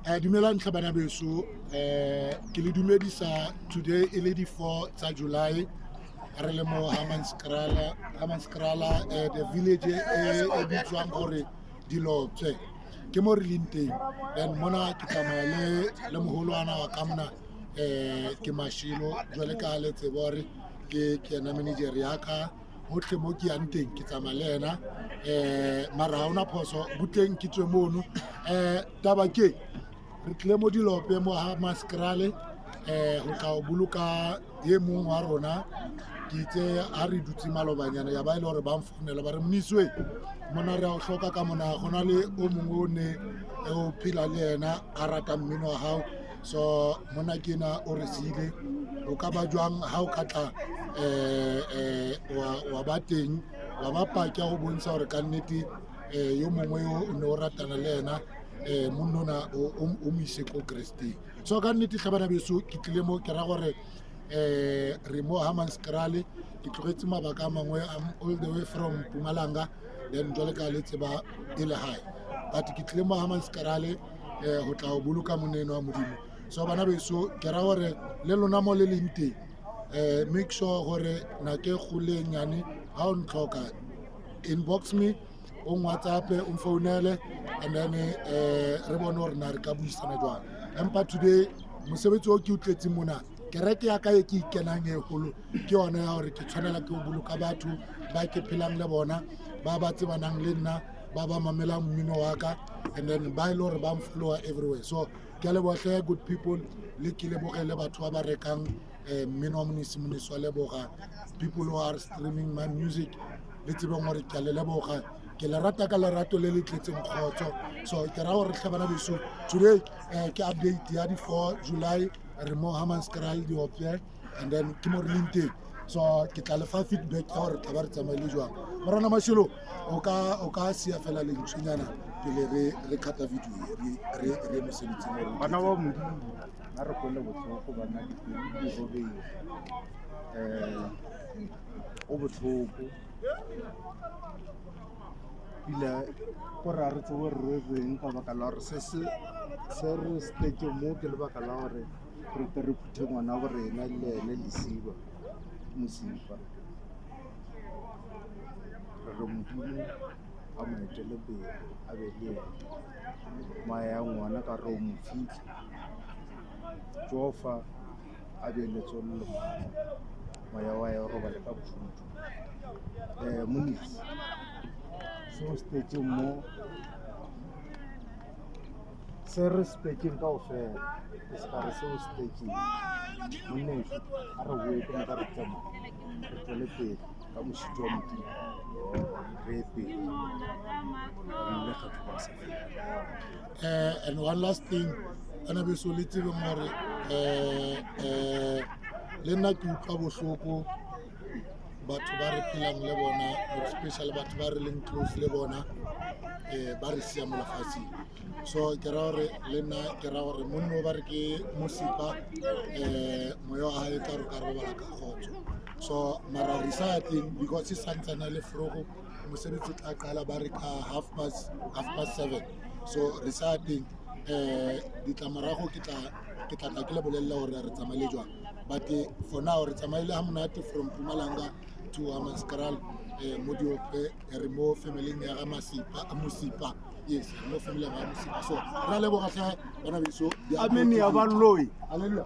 Dumelang hle bana beso, ke le dumedisa today e le di 4 tsa July re le mo Hammanskraal the village e bitswang gore Dilotse ke mo re leng teng. Then mona ke tsamaya le moholwana wa ka mona ke Mashilo jwale ka le tsebo gore ke ena manager ya ka hohle mo ke yang teng ke tsamaya le ena mara ha ona phoso butleng ke tswe mono taba ke re tle mo Dilope mo Hammanskraal ho tla o boloka ye mong wa rona ke itse ha re dutse malobanyana ya ba ile hore ba mfounela ba re Mniswe mona re a o hloka ka mona gona le o mongwe o ne o phela le yena a rata mmino wa hao so mona ke na o re siile o ka ba jwang ha o ka tla wa ba teng wa ba paki go bontsha gore ka nnete yo mongwe o ne o ratana le yena monnona o mo ise ko Kresteng so ka nnete hle bana beso ke tlile mo ke ra gore re mo Hammanskraal ke tlogetse mabaka a mangwe all the way from Mpumalanga then jwale ka le tseba e le hae but ke tlile mo Hammanskraal ho tla o boloka moneno wa modimo so bana beso ke ra gore le lona mo le leng teng make sure gore na ke khule nyane ha o ntlhoka inbox me on WhatsApp on founele and then re bone gore na re ka buisana jwang empa today mosebetsi o ke utletse mona kereke ya ka e ke ikenang e holo ke yona ya gore ke tshwanela ke o boloka batho ba ke phelang le bona ba ba tsebanang le nna ba ba mamelang mmino wa ka and then ba ile gore ba mfollowa everywhere so ke le bohle good people le ke le bogele batho ba ba rekang mmino wa Monisi wa leboga people who are streaming my music le tsebeng gore ke le leboga ke le rata ka lerato le le tletseng kgotso so ke ra gore hle bana beso today ke update ya di 4 July re mo Hammanskraal Dilope and then ke mo re leng teng so ke tla le fa feedback ya gore tla ba re tsamaile jwang morana Mashilo o ka sia fela le ntshwenyana pele re khata video re mosebetsi mo bana ba modimo ba re kole botlhoko bana di robe o botlhoko pila go ra re tsewe re reng ka baka la gore se re steke mo ke le baka la gore re te re phuthe ngwana gore ena le ene lesiba mosifa re modimo a mo etele pele a be le ena maya ngwana ka re o mo fitlha jofa a be le tsolo maya wa ya roba le ka bothutu Monisi so steke mo se respecting ka ofela se ka re se steke Monisi a re boe ke maka re tsama re tswele pele ka moshito wa modimo re pele le kgatho ba sa and one last thing ana beso le tsebe gore le nna ke utlwa bohloko batho ba re phelang le bona especially batho ba re leng close le bona ba re sia mo lefatsheng so ke ra gore le nna ke ra gore monno ba re ke mosipa moya wa hae ka re robala ka khotso so mara re sa teng because se santsana le frogo mosebetsi tla qala ba re ka half past 7 so re sa teng ditlamorago ke tla ke le bolella gore re tsamaile jwang but for now re tsamaile ha monate from Mpumalanga to Hammanskraal mo Dilope re mo family ya ga Mosipa yes mo family ya ga Mosipa so ra le boga tla bana biso amen ya ba loi haleluya